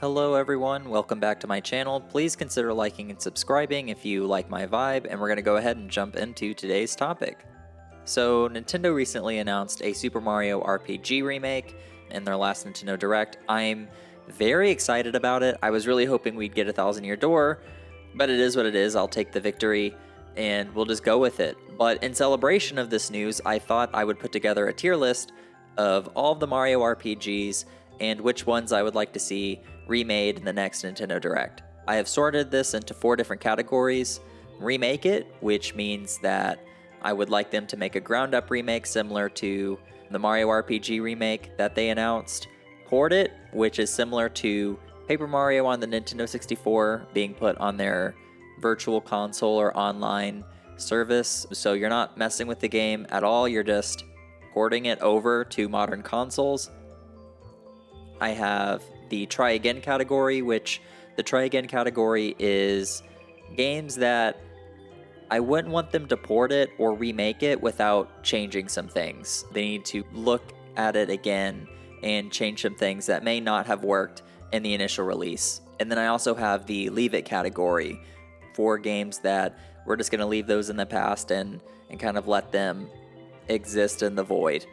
Hello everyone, welcome back to my channel. Please consider liking and subscribing if you like my vibe, and we're going to go ahead and jump into today's topic. So, Nintendo recently announced a Super Mario RPG Remake in their last Nintendo Direct. I'm very excited about it. I was really hoping we'd get a 1,000-year door, but it is what it is. I'll take the victory, and we'll just go with it. But in celebration of this news, I thought I would put together a tier list of all of the Mario RPGs and which ones I would like to see remade in the next Nintendo Direct. I have sorted this into 4 different categories. Remake it, which means that I would like them to make a ground-up remake similar to the Mario RPG remake that they announced. Port it, which is similar to Paper Mario on the Nintendo 64 being put on their virtual console or online service. So you're not messing with the game at all, you're just porting it over to modern consoles. I have the Try Again category, which the Try Again category is games that I wouldn't want them to port it or remake it without changing some things. They need to look at it again and change some things that may not have worked in the initial release. And then I also have the Leave It category for games that we're just going to leave those in the past and kind of let them exist in the void.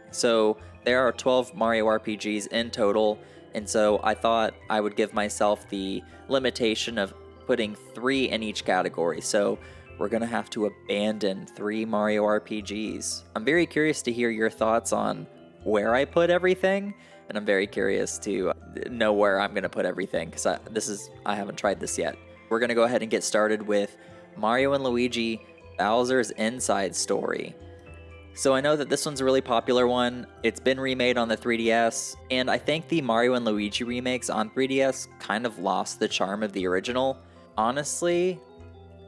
So there are 12 Mario RPGs in total, and so I thought I would give myself the limitation of putting 3 in each category. So we're going to have to abandon 3 Mario RPGs. I'm very curious to hear your thoughts on where I put everything, and I'm very curious to know where I'm going to put everything, because I haven't tried this yet. We're going to go ahead and get started with Mario and Luigi Bowser's Inside Story. So I know that this one's a really popular one. It's been remade on the 3DS, and I think the Mario and Luigi remakes on 3DS kind of lost the charm of the original. Honestly,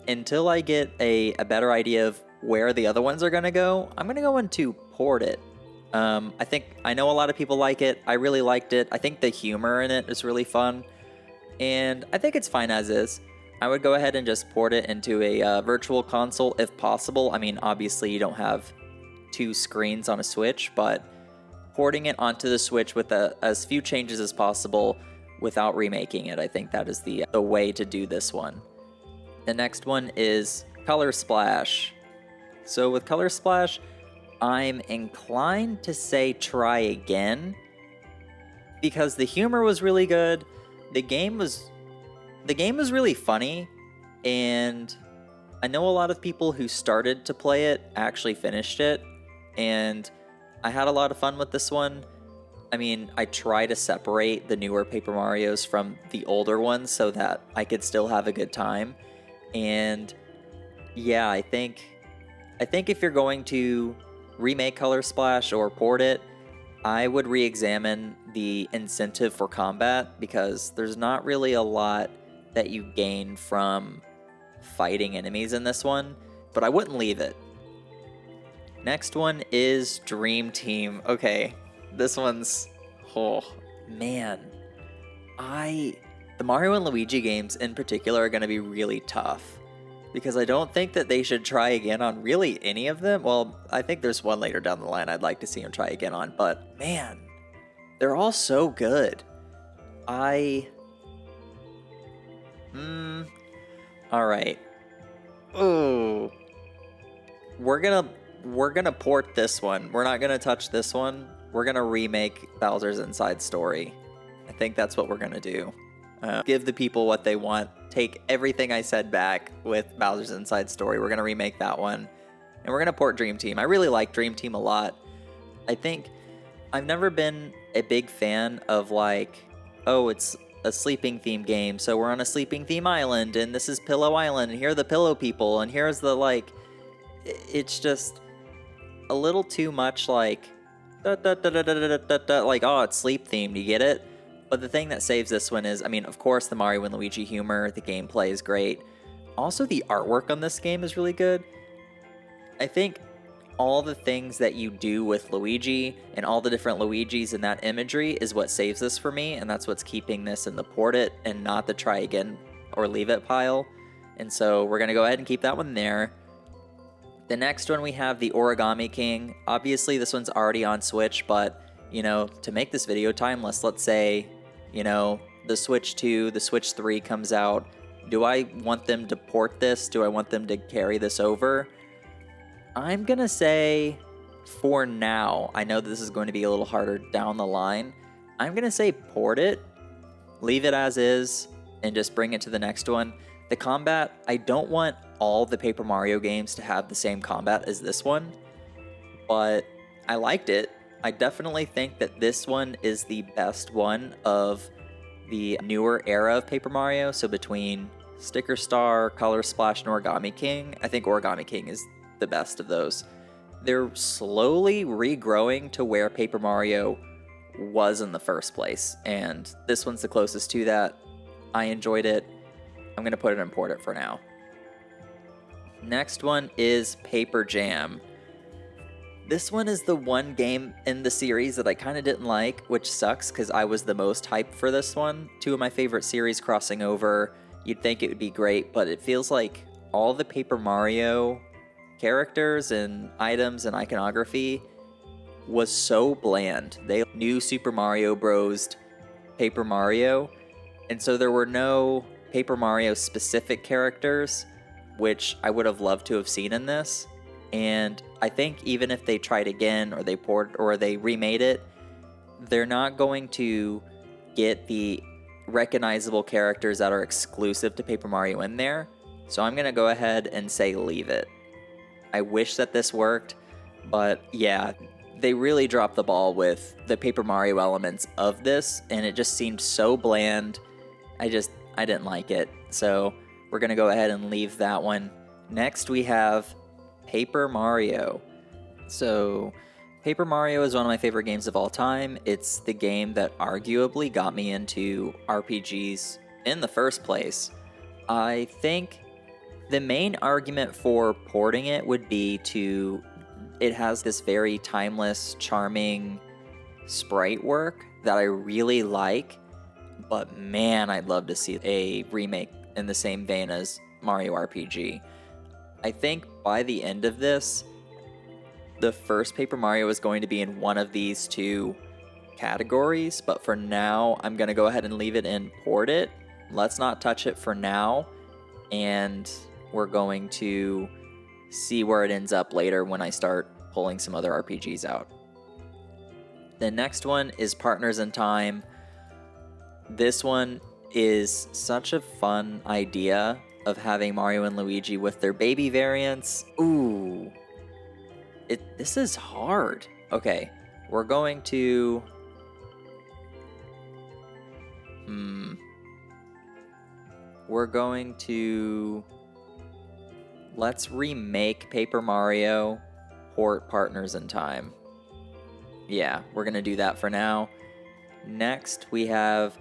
until I get a better idea of where the other ones are going to go, I'm going to go into port it. I know a lot of people like it. I really liked it. I think the humor in it is really fun, and I think it's fine as is. I would go ahead and just port it into a virtual console if possible. I mean, obviously you don't have 2 screens on a Switch, but porting it onto the Switch with as few changes as possible without remaking it, I think that is the way to do this one. The next one is Color Splash. So with Color Splash, I'm inclined to say try again, because the humor was really good, the game was really funny, and I know a lot of people who started to play it actually finished it, and I had a lot of fun with this one. I mean, I try to separate the newer Paper Marios from the older ones so that I could still have a good time. And yeah, I think if you're going to remake Color Splash or port it, I would re-examine the incentive for combat, because there's not really a lot that you gain from fighting enemies in this one, but I wouldn't leave it. Next one is Dream Team. Okay, this one's, oh man. The Mario and Luigi games in particular are going to be really tough, because I don't think that they should try again on really any of them. Well, I think there's one later down the line I'd like to see them try again on, but man, they're all so good. Alright. Ooh. We're gonna port this one. We're not gonna touch this one. We're gonna remake Bowser's Inside Story. I think that's what we're gonna do. Give the people what they want. Take everything I said back with Bowser's Inside Story. We're gonna remake that one. And we're gonna port Dream Team. I really like Dream Team a lot. I think I've never been a big fan of like, oh, it's a sleeping theme game, so we're on a sleeping theme island, and this is Pillow Island, and here are the pillow people, and here's the it's just a little too much like, like, oh, it's sleep themed, you get it? But the thing that saves this one is, I mean, of course, the Mario and Luigi humor, the gameplay is great. Also, the artwork on this game is really good. I think all the things that you do with Luigi and all the different Luigis and that imagery is what saves this for me, and that's what's keeping this in the port it and not the try again or leave it pile. And so we're going to go ahead and keep that one there. The next one we have the Origami King. Obviously this one's already on Switch, but you know, to make this video timeless, let's say You know, the Switch 2, the Switch 3 comes out. Do I want them to port this? Do I want them to carry this over? I'm gonna say, for now, I know this is going to be a little harder down the line. I'm gonna say port it, leave it as is, and just bring it to the next one. The combat, I don't want all the Paper Mario games to have the same combat as this one, but I liked it. I definitely think that this one is the best one of the newer era of Paper Mario. So between Sticker Star, Color Splash, and Origami King, I think Origami King is the best of those. They're slowly regrowing to where Paper Mario was in the first place, and this one's the closest to that. I enjoyed it. I'm going to put it in port it for now. Next one is Paper Jam. This one is the one game in the series that I kind of didn't like, which sucks because I was the most hyped for this one. Two of my favorite series crossing over. You'd think it would be great, but it feels like all the Paper Mario characters and items and iconography was so bland. They knew Super Mario Bros. Paper Mario, and so there were no Paper Mario specific characters, which I would have loved to have seen in this. And I think even if they tried again, or they remade it, they're not going to get the recognizable characters that are exclusive to Paper Mario in there. So I'm going to go ahead and say leave it. I wish that this worked, but yeah, they really dropped the ball with the Paper Mario elements of this, and it just seemed so bland. I didn't like it. So we're going to go ahead and leave that one. Next we have Paper Mario. So Paper Mario is one of my favorite games of all time. It's the game that arguably got me into RPGs in the first place. I think the main argument for porting it would be it has this very timeless, charming sprite work that I really like, but man, I'd love to see a remake in the same vein as Mario RPG. I think by the end of this, the first Paper Mario is going to be in one of these two categories, but for now, I'm going to go ahead and leave it in port it. Let's not touch it for now, and we're going to see where it ends up later when I start pulling some other RPGs out. The next one is Partners in Time. This one is such a fun idea of having Mario and Luigi with their baby variants. Ooh. This is hard. Okay, we're going to... Let's remake Paper Mario, port Partners in Time. Yeah, we're going to do that for now. Next, we have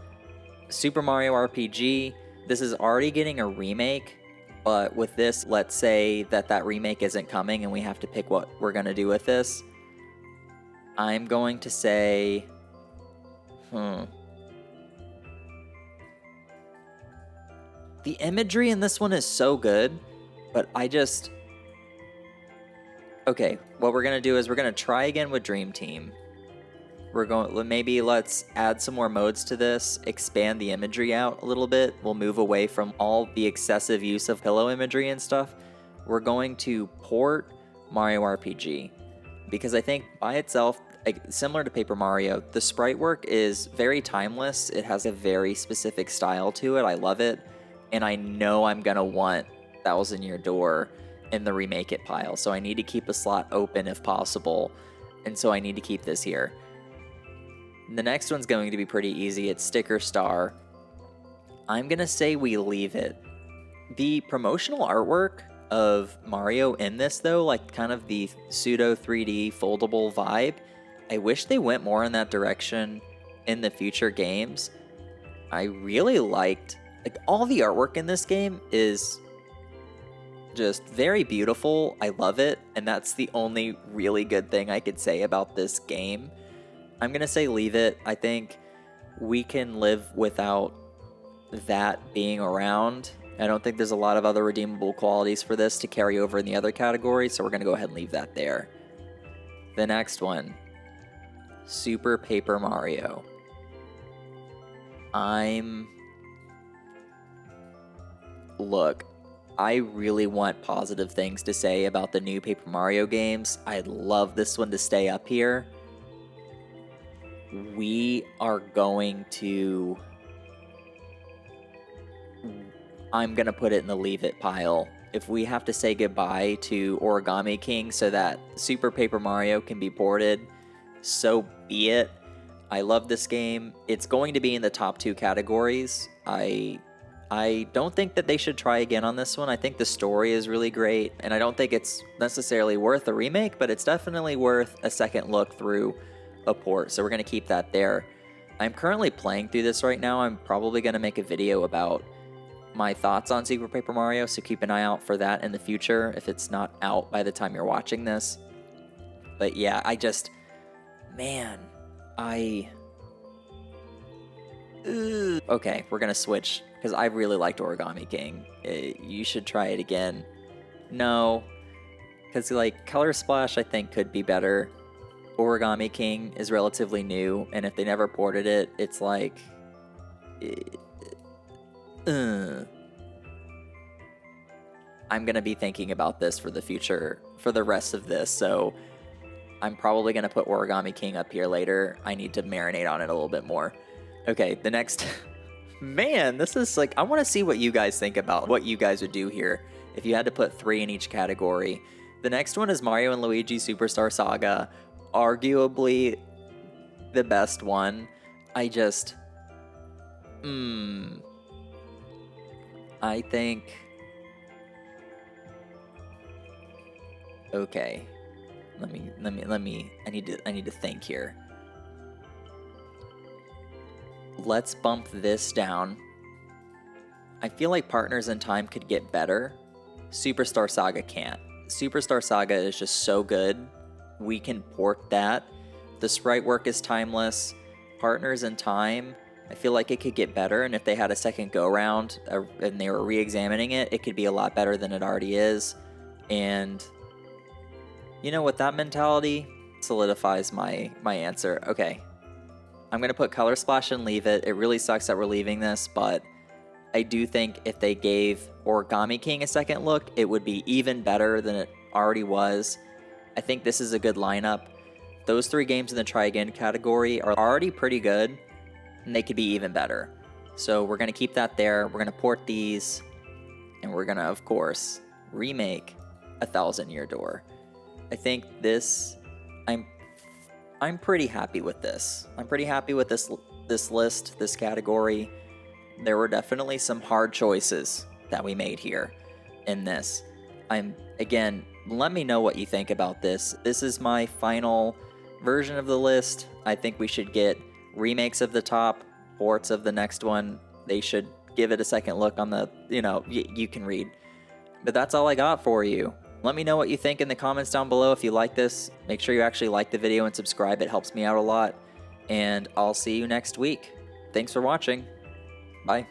Super Mario RPG. This is already getting a remake, but with this, let's say that remake isn't coming and we have to pick what we're going to do with this. I'm going to say... The imagery in this one is so good, but Okay, what we're going to do is we're going to try again with Dream Team. Let's add some more modes to this, expand the imagery out a little bit. We'll move away from all the excessive use of pillow imagery and stuff. We're going to port Mario RPG, because I think by itself, similar to Paper Mario, the sprite work is very timeless. It has a very specific style to it. I love it, and I know I'm going to want Thousand Year Door in the remake it pile, so I need to keep a slot open if possible, and so I need to keep this here. The next one's going to be pretty easy. It's Sticker Star. I'm going to say we leave it. The promotional artwork of Mario in this, though, like kind of the pseudo 3D foldable vibe, I wish they went more in that direction in the future games. I really liked, all the artwork in this game is just very beautiful. I love it, and that's the only really good thing I could say about this game. I'm going to say leave it. I think we can live without that being around. I don't think there's a lot of other redeemable qualities for this to carry over in the other categories, so we're going to go ahead and leave that there. The next one, Super Paper Mario. Look, I really want positive things to say about the new Paper Mario games. I'd love this one to stay up here. We are going to... I'm gonna put it in the leave it pile. If we have to say goodbye to Origami King so that Super Paper Mario can be ported, so be it. I love this game. It's going to be in the top 2 categories. I don't think that they should try again on this one. I think the story is really great, and I don't think it's necessarily worth a remake, but it's definitely worth a second look through a port, so we're going to keep that there. I'm currently playing through this right now. I'm probably going to make a video about my thoughts on Super Paper Mario, so keep an eye out for that in the future if it's not out by the time you're watching this. But yeah, okay, we're gonna switch because I really liked Origami King. You should try it again. No, because like Color Splash I think could be better. Origami King is relatively new, and if they never ported it, it's like I'm gonna be thinking about this for the future, for the rest of this, so I'm probably gonna put Origami King up here later. I need to marinate on it a little bit more. Okay, the next... Man, this is like... I want to see what you guys think about what you guys would do here if you had to put 3 in each category. The next one is Mario and Luigi Superstar Saga. Arguably the best one. I just... I think... Okay. I need to think here. Let's bump this down. I feel like Partners in Time could get better. Superstar Saga can't. Superstar Saga is just so good. We can port that. The sprite work is timeless. Partners in Time, I feel like it could get better, and if they had a second go-round and they were re-examining it, it could be a lot better than it already is. And, you know, with that mentality, solidifies my answer. Okay. I'm going to put Color Splash and leave it. It really sucks that we're leaving this, but I do think if they gave Origami King a second look, it would be even better than it already was. I think this is a good lineup. Those 3 games in the try again category are already pretty good, and they could be even better. So we're going to keep that there. We're going to port these, and we're going to, of course, remake A Thousand Year Door. I think this, I'm pretty happy with this. I'm pretty happy with this list, this category. There were definitely some hard choices that we made here in this. Again, let me know what you think about this. This is my final version of the list. I think we should get remakes of the top, ports of the next one. They should give it a second look on the, you can read. But that's all I got for you. Let me know what you think in the comments down below. If you like this, make sure you actually like the video and subscribe. It helps me out a lot. And I'll see you next week. Thanks for watching. Bye.